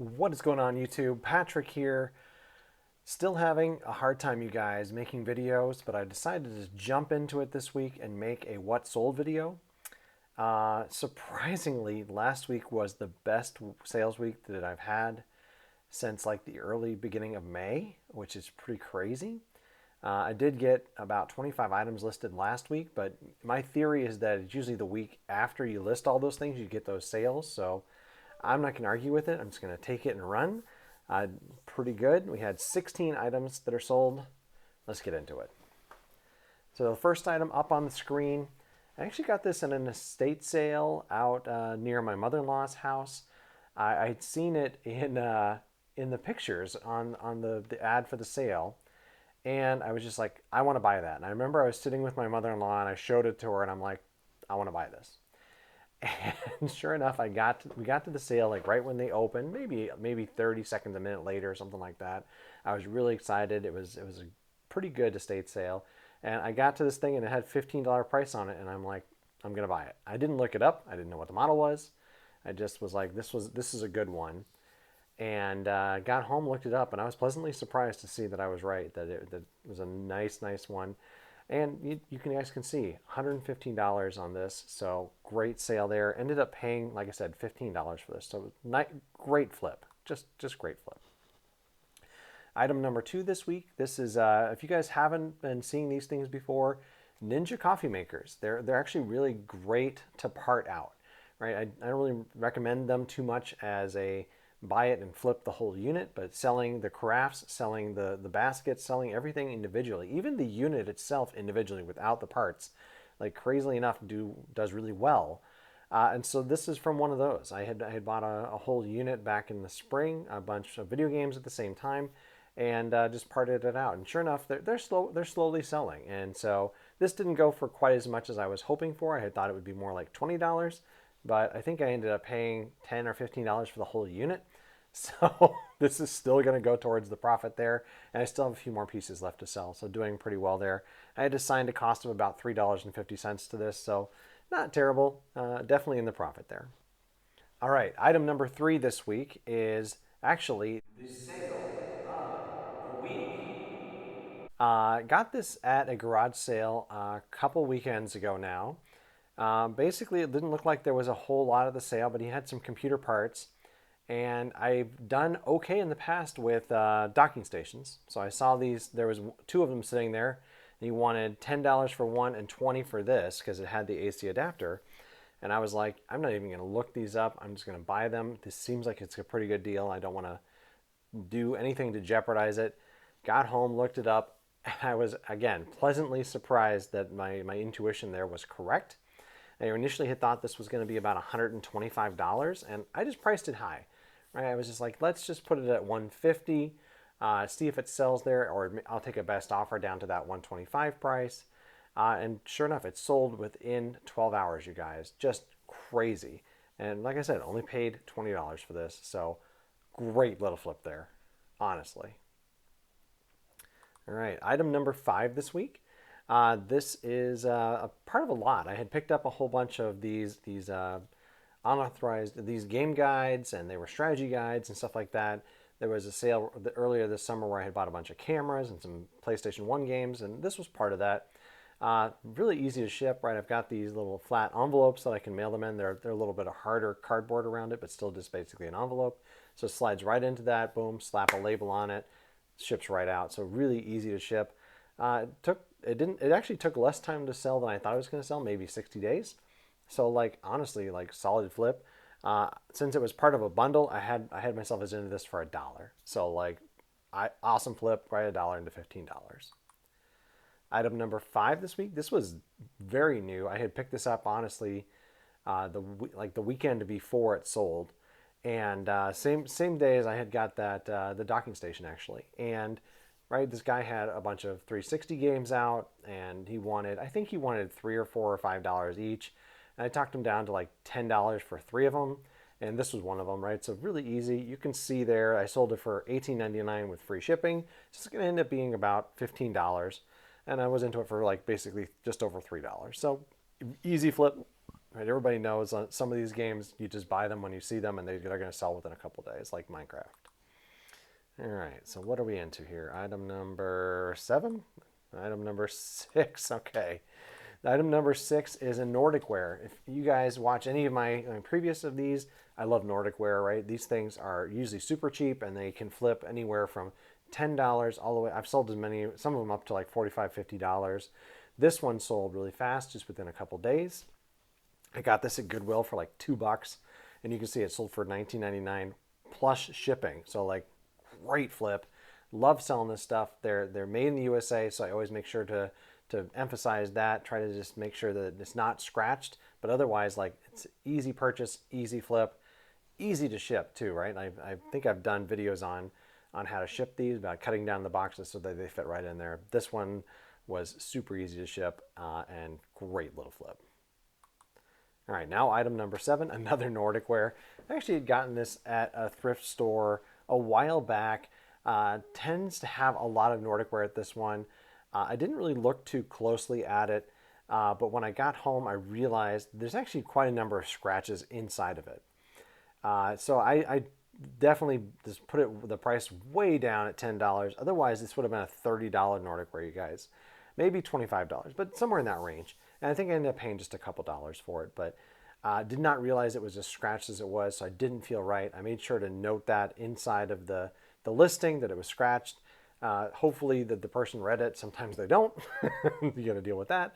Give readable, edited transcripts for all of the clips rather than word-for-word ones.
What is going on, YouTube? Patrick here. Still having a hard time, you guys, making videos, but I decided to jump into it this week and make a what sold video. Surprisingly, last week was the best sales week that I've had since like the early beginning of May, which is pretty crazy. I did get about 25 items listed last week, but my theory is that it's usually the week after you list all those things, you get those sales. So I'm not going to argue with it. I'm just going to take it and run. Pretty good. We had 16 items that are sold. Let's get into it. So the first item up on the screen, I actually got this in an estate sale out near my mother-in-law's house. I'd seen it in the pictures on the ad for the sale. And I was just like, I want to buy that. And I remember I was sitting with my mother-in-law and I showed it to her and I'm like, I want to buy this. And sure enough, we got to the sale like right when they opened, maybe 30 seconds, a minute later, or something like that. I was really excited. It was a pretty good estate sale, and I got to this thing and it had $15 price on it, and I'm like, I'm gonna buy it. I didn't look it up. I didn't know what the model was. I just was like, this is a good one, and got home, looked it up, and I was pleasantly surprised to see that I was right. That it was a nice one. And you guys can see $115 on this, so great sale there. Ended up paying, like I said, $15 for this, so great flip, just great flip. Item number 2 this week. This is if you guys haven't been seeing these things before, Ninja coffee makers. They're actually really great to part out, right? I don't really recommend them too much as a buy it and flip the whole unit, but selling the crafts, selling the baskets, selling everything individually, even the unit itself individually without the parts, like crazily enough, does really well. And so this is from one of those. I had bought a whole unit back in the spring, a bunch of video games at the same time, and just parted it out. And sure enough, they're slowly selling. And so this didn't go for quite as much as I was hoping for. I had thought it would be more like $20, but I think I ended up paying $10 or $15 for the whole unit. So this is still going to go towards the profit there, and I still have a few more pieces left to sell, so doing pretty well there. I had assigned a cost of about $3.50 to this, so not terrible. Definitely in the profit there. All right, item number 3 this week is actually the sale of the week. Got this at a garage sale a couple weekends ago now. Basically, it didn't look like there was a whole lot of the sale, but he had some computer parts. And I've done okay in the past with docking stations. So I saw these, there was 2 of them sitting there. And he wanted $10 for one and $20 for this because it had the AC adapter. And I was like, I'm not even going to look these up. I'm just going to buy them. This seems like it's a pretty good deal. I don't want to do anything to jeopardize it. Got home, looked it up, and I was, again, pleasantly surprised that my intuition there was correct. I initially had thought this was going to be about $125, and I just priced it high. Right? I was just like, let's just put it at $150, see if it sells there, or I'll take a best offer down to that $125 price. And sure enough, it sold within 12 hours, you guys. Just crazy. And like I said, only paid $20 for this, so great little flip there, honestly. All right, item number 5 this week. This is a part of a lot. I had picked up a whole bunch of these unauthorized these guides, and they were strategy guides and stuff like that. There was a sale earlier this summer where I had bought a bunch of cameras and some PlayStation 1 games, and this was part of that. Really easy to ship, right? I've got these little flat envelopes that I can mail them in. They're a little bit of harder cardboard around it, but still just basically an envelope. So it slides right into that, boom, slap a label on it, ships right out. So really easy to ship. It actually took less time to sell than I thought it was going to sell, maybe 60 days. So like honestly, like solid flip. Since it was part of a bundle, I had myself as into this for $1. So like, awesome flip, right? $1 into $15. Item number 5 this week. This was very new. I had picked this up honestly, the weekend before it sold, and same day as I had got that the docking station actually. And right, this guy had a bunch of 360 games out, and I think he wanted $3 or $4 or $5 each. And I talked him down to like $10 for 3 of them, and this was one of them, right? So really easy. You can see there, I sold it for $18.99 with free shipping. So it's going to end up being about $15, and I was into it for like basically just over $3. So easy flip, right? Everybody knows on some of these games, you just buy them when you see them, and they're going to sell within a couple days, like Minecraft. All right, so what are we into here? Item number 7? Item number 6, okay. Item number 6 is a Nordic ware. If you guys watch any of my previous of these, I love Nordic ware, right? These things are usually super cheap, and they can flip anywhere from $10 all the way. I've sold as many, some of them up to like $45, $50. This one sold really fast, just within a couple days. I got this at Goodwill for like $2, and you can see it sold for $19.99 plus shipping. So like, great flip. Love selling this stuff. They're made in the USA, so I always make sure to emphasize that. Try to just make sure that it's not scratched, but otherwise, like, it's easy purchase, easy flip, easy to ship too, right? I think I've done videos on how to ship these, about cutting down the boxes so that they fit right in there. This one was super easy to ship and great little flip. All right, now item number 7, another Nordic ware. I actually had gotten this at a thrift store a while back. Tends to have a lot of Nordic ware at this one. I didn't really look too closely at it, but when I got home, I realized there's actually quite a number of scratches inside of it. So I definitely just put the price way down at $10. Otherwise, this would have been a $30 Nordic ware, you guys. Maybe $25, but somewhere in that range. And I think I ended up paying just a couple dollars for it, but did not realize it was as scratched as it was, so I didn't feel right. I made sure to note that inside of the listing that it was scratched. Hopefully that the person read it. Sometimes they don't. You got to deal with that.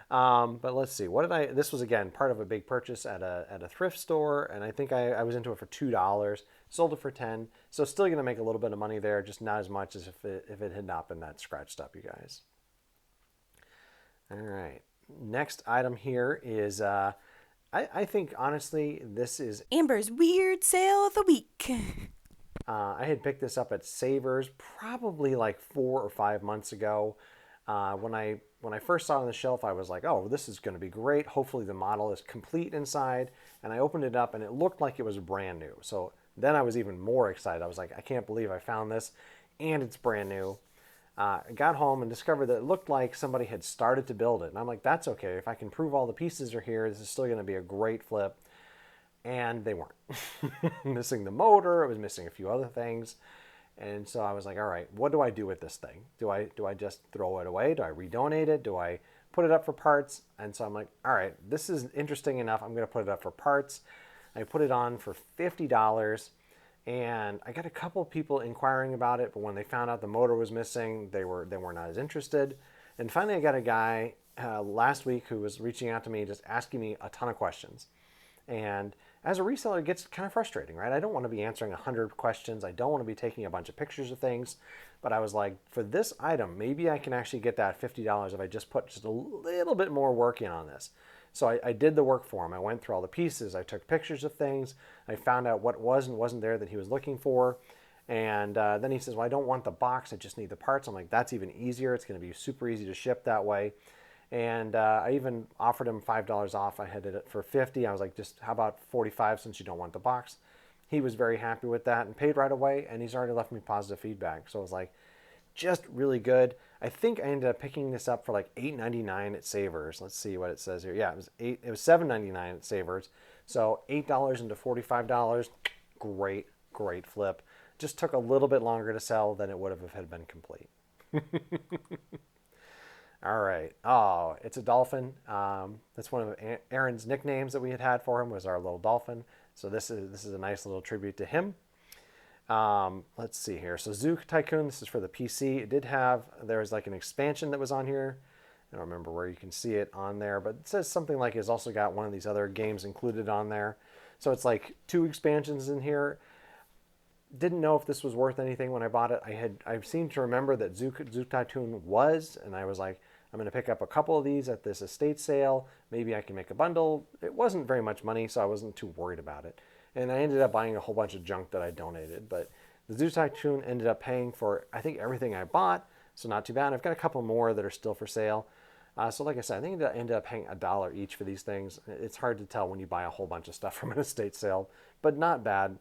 But let's see. What did I? This was again part of a big purchase at a thrift store, and I think I was into it for $2. Sold it for $10. So still going to make a little bit of money there, just not as much as if it had not been that scratched up, you guys. All right. Next item here is I think honestly this is Amber's weird sale of the week. I had picked this up at Savers probably like 4 or 5 months ago. When I first saw it on the shelf, I was like, oh, this is going to be great. Hopefully the model is complete inside. And I opened it up and it looked like it was brand new. So then I was even more excited. I was like, I can't believe I found this and it's brand new. I got home and discovered that it looked like somebody had started to build it. And I'm like, that's okay. If I can prove all the pieces are here, this is still going to be a great flip. And they weren't. Missing the motor, it was missing a few other things. And so I was like, all right, what do I do with this thing? Do I just throw it away? Do I redonate it? Do I put it up for parts? And so I'm like, all right, this is interesting enough. I'm going to put it up for parts. I put it on for $50. And I got a couple of people inquiring about it, but when they found out the motor was missing, they were not as interested. And finally, I got a guy last week who was reaching out to me, just asking me a ton of questions. And as a reseller, it gets kind of frustrating, right? I don't want to be answering 100 questions. I don't want to be taking a bunch of pictures of things. But I was like, for this item, maybe I can actually get that $50 if I just put just a little bit more work in on this. So I did the work for him. I went through all the pieces. I took pictures of things. I found out what was and wasn't there that he was looking for. And then he says, well, I don't want the box. I just need the parts. I'm like, that's even easier. It's going to be super easy to ship that way. And I even offered him $5 off. I had it for $50. I was like, just how about $45 since you don't want the box? He was very happy with that and paid right away. And he's already left me positive feedback. So I was like, just really good. I think I ended up picking this up for like $8.99 at Savers. Let's see what it says here. Yeah, it was $7.99 at Savers. So $8 into $45. Great flip. Just took a little bit longer to sell than it would have if it had been complete. All right. Oh, it's a dolphin. That's one of Aaron's nicknames that we had for him, was our little dolphin. So this is a nice little tribute to him. Let's see here. So Zoo Tycoon, this is for the PC. It did have, there was like an expansion that was on here. I don't remember where you can see it on there, but it says something like it's also got one of these other games included on there. So it's like 2 expansions in here. Didn't know if this was worth anything when I bought it. I seem to remember that Zoo Tycoon was, and I was like, I'm going to pick up a couple of these at this estate sale. Maybe I can make a bundle. It wasn't very much money, so I wasn't too worried about it. And I ended up buying a whole bunch of junk that I donated. But the Zoo Tycoon ended up paying for, I think, everything I bought, so not too bad. I've got a couple more that are still for sale. So like I said, I think I ended up paying $1 each for these things. It's hard to tell when you buy a whole bunch of stuff from an estate sale, but not bad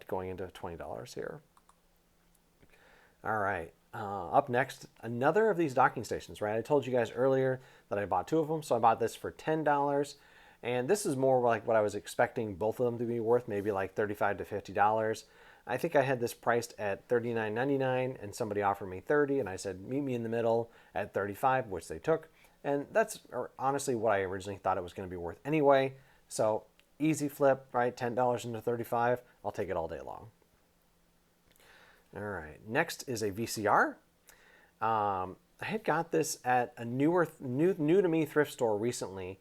going into $20 here. All right. Up next, another of these docking stations, right? I told you guys earlier that I bought 2 of them, so I bought this for $10. And this is more like what I was expecting both of them to be worth, maybe like $35 to $50. I think I had this priced at $39.99 and somebody offered me $30 and I said, meet me in the middle at $35, which they took. And that's honestly what I originally thought it was going to be worth anyway. So easy flip, right? $10 into 35. I'll take it all day long. All right. Next is a VCR. I had got this at a new to me thrift store recently.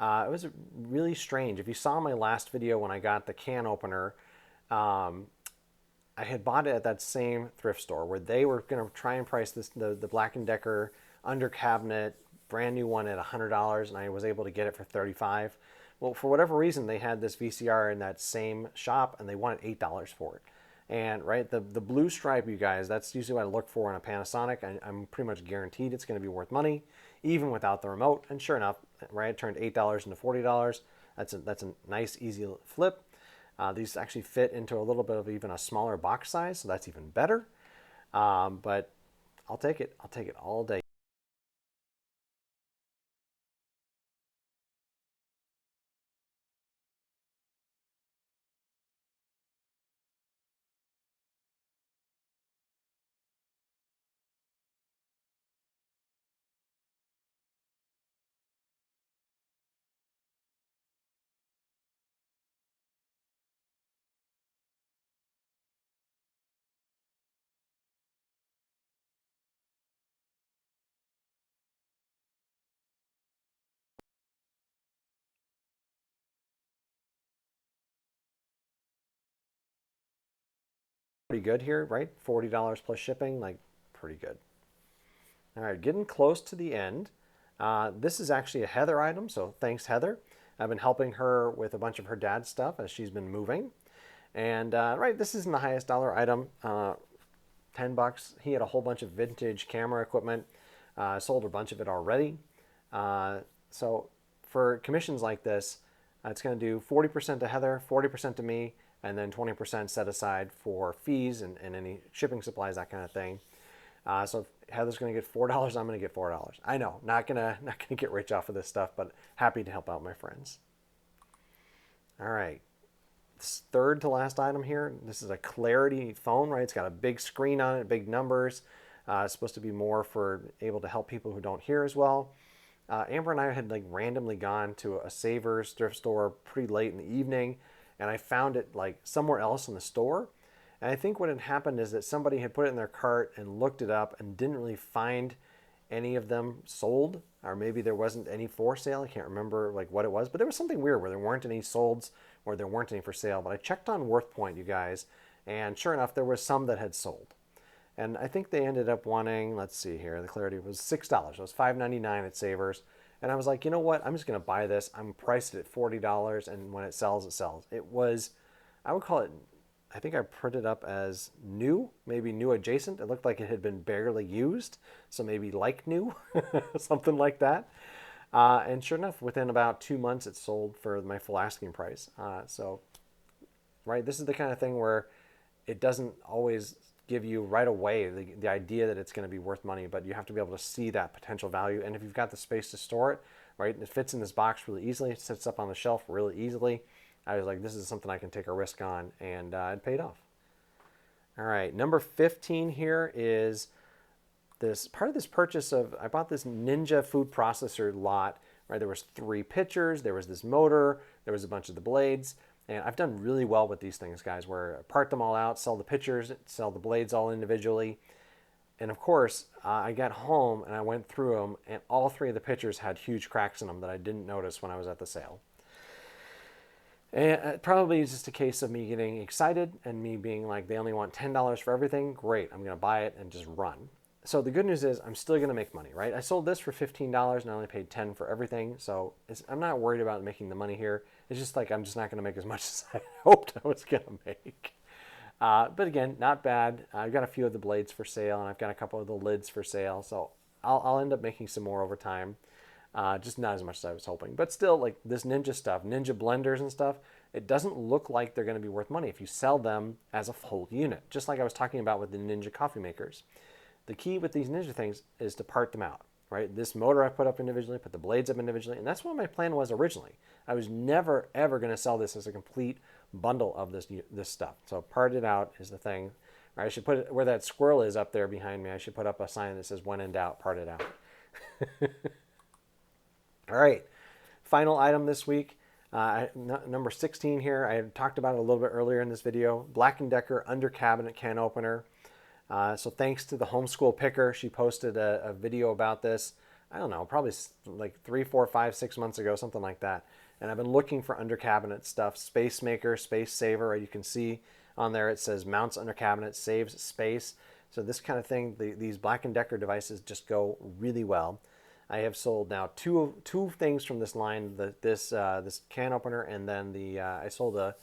It was really strange. If you saw my last video when I got the can opener, I had bought it at that same thrift store where they were going to try and price the Black & Decker under cabinet brand new one at $100, and I was able to get it for $35. Well, for whatever reason, they had this VCR in that same shop, and they wanted $8 for it. And right, the blue stripe, you guys, that's usually what I look for in a Panasonic. I'm pretty much guaranteed it's going to be worth money, even without the remote. And sure enough, right, it turned $8 into $40. That's a nice, easy flip. These actually fit into a little bit of even a smaller box size, so that's even better. But I'll take it. I'll take it all day. Pretty good here, right? $40 plus shipping, like pretty good. All right, getting close to the end. This is actually a Heather item, so thanks, Heather. I've been helping her with a bunch of her dad's stuff as she's been moving. And right, this isn't the highest dollar item, $10. He had a whole bunch of vintage camera equipment. Sold a bunch of it already. So for commissions like this, it's going to do 40% to Heather, 40% to me, and then 20% set aside for fees and any shipping supplies, that kind of thing. So if Heather's going to get $4, I'm going to get $4. I know, not gonna get rich off of this stuff, but happy to help out my friends. All right, this third to last item here. This is a Clarity phone, right? It's got a big screen on it, big numbers. It's supposed to be more for able to help people who don't hear as well. Amber and I had like randomly gone to a Savers thrift store pretty late in the evening, and I found it like somewhere else in the store. And I think what had happened is that somebody had put it in their cart and looked it up and didn't really find any of them sold, or maybe there wasn't any for sale. I can't remember like what it was, but there was something weird where there weren't any solds or there weren't any for sale. But I checked on WorthPoint, you guys, and sure enough, there was some that had sold. And I think they ended up wanting, let's see here, the Clarity was $6. It was $5.99 at Savers. And I was like, you know what? I'm just going to buy this. I'm priced it at $40, and when it sells, it sells. It was, I would call it, I think I printed up as new, maybe new adjacent. It looked like it had been barely used, so maybe like new, something like that. And sure enough, within about 2 months, it sold for my full asking price. So, right, this is the kind of thing where it doesn't always give you right away the idea that it's going to be worth money, but you have to be able to see that potential value. And if you've got the space to store it, right, it fits in this box really easily. It sits up on the shelf really easily. I was like, this is something I can take a risk on, and it paid off. All right, number 15 here is this part of this purchase of, I bought this Ninja food processor lot, right? There was 3 pitchers, there was this motor, there was a bunch of the blades, and I've done really well with these things, guys, where I part them all out, sell the pitchers, sell the blades all individually. And of course, I got home and I went through them, and all 3 of the pitchers had huge cracks in them that I didn't notice when I was at the sale. And it probably is just a case of me getting excited and me being like, they only want $10 for everything. Great, I'm going to buy it and just run. So the good news is I'm still going to make money, right? I sold this for $15 and I only paid $10 for everything. So I'm not worried about making the money here. It's just like I'm just not going to make as much as I hoped I was going to make. But again, not bad. I've got a few of the blades for sale, and I've got a couple of the lids for sale. So I'll end up making some more over time. Just not as much as I was hoping. But still, like this Ninja stuff, Ninja blenders and stuff, it doesn't look like they're going to be worth money if you sell them as a full unit. Just like I was talking about with the Ninja coffee makers. The key with these Ninja things is to part them out, right? This motor I put up individually, put the blades up individually, and that's what my plan was originally. I was never ever going to sell this as a complete bundle of this stuff. So part it out is the thing. Right, I should put it where that squirrel is up there behind me. I should put up a sign that says "When in doubt, part it out." All right, final item this week. Number 16 here. I had talked about it a little bit earlier in this video. Black & Decker under cabinet can opener. So thanks to the homeschool picker, she posted a video about this. I don't know, probably like 3, 4, 5, 6 months ago, something like that. And I've been looking for under cabinet stuff. Space Maker, Space Saver. Right? You can see on there it says mounts under cabinet, saves space. So this kind of thing, these Black & Decker devices just go really well. I have sold now two things from this line, this can opener, and then I sold a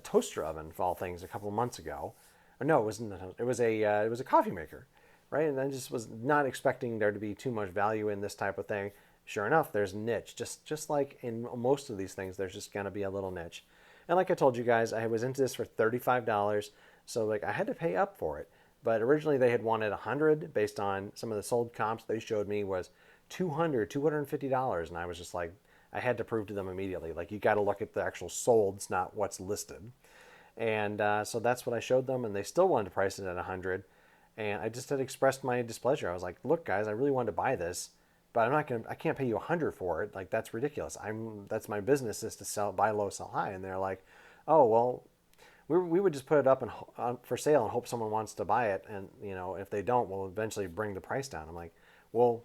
toaster oven of all things a couple of months ago. Or no, it wasn't. It was a coffee maker, right? And I just was not expecting there to be too much value in this type of thing. Sure enough, there's niche. Just like in most of these things, there's just gonna be a little niche. And like I told you guys, I was into this for $35, so like I had to pay up for it. But originally they had wanted $100 based on some of the sold comps they showed me was $200, $250, and I was just like, I had to prove to them immediately, like you got to look at the actual solds, not what's listed. And so that's what I showed them, and they still wanted to price it at $100. And I just had expressed my displeasure. I was like, look, guys, I really wanted to buy this, but I can't pay you $100 for it. Like that's ridiculous. That's my business is to buy low, sell high. And they're like, oh well, we would just put it up for sale and hope someone wants to buy it, and if they don't, we'll eventually bring the price down. I'm like, well,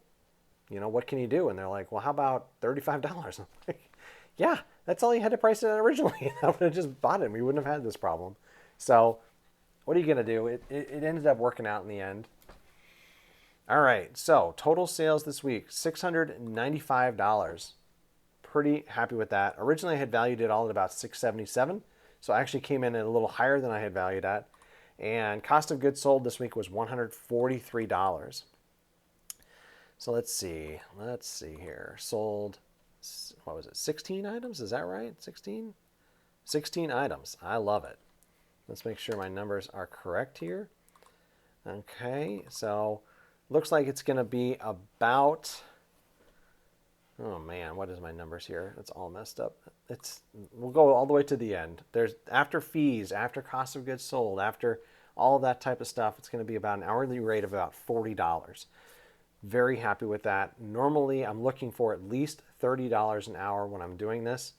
what can you do? And they're like, well, how about $35? I'm like, yeah, that's all you had to price it at originally. I would have just bought it and we wouldn't have had this problem. So what are you going to do? It ended up working out in the end. All right, so total sales this week, $695. Pretty happy with that. Originally, I had valued it all at about $677, so I actually came in at a little higher than I had valued at. And cost of goods sold this week was $143. So let's see here. Sold, what was it, 16 items? Is that right? 16? 16 items. I love it. Let's make sure my numbers are correct here. Okay, so looks like it's going to be about, oh man, what is my numbers here? It's all messed up. We'll go all the way to the end. There's after fees, after cost of goods sold, after all of that type of stuff, it's going to be about an hourly rate of about $40. Very happy with that. Normally, I'm looking for at least $30 an hour when I'm doing this.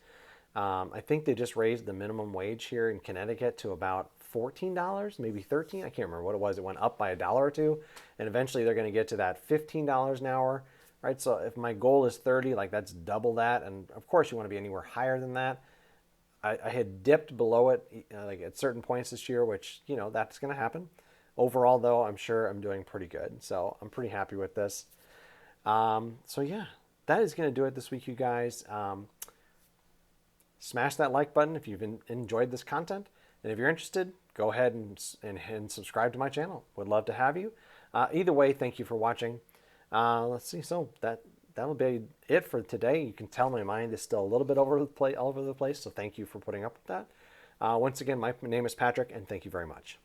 I think they just raised the minimum wage here in Connecticut to about $14, maybe $13. I can't remember what it was. It went up by $1 or $2, and eventually they're going to get to that $15 an hour, right? So if my goal is 30, like that's double that, and of course you want to be anywhere higher than that. I had dipped below it like at certain points this year, which that's going to happen. Overall, though, I'm sure I'm doing pretty good, so I'm pretty happy with this. So yeah, that is going to do it this week, you guys. Smash that like button if you've enjoyed this content, and if you're interested, go ahead and subscribe to my channel. Would love to have you. Either way, thank you for watching. Let's see. So that'll be it for today. You can tell my mind is still a little bit all over the place. So thank you for putting up with that. Once again, my name is Patrick, and thank you very much.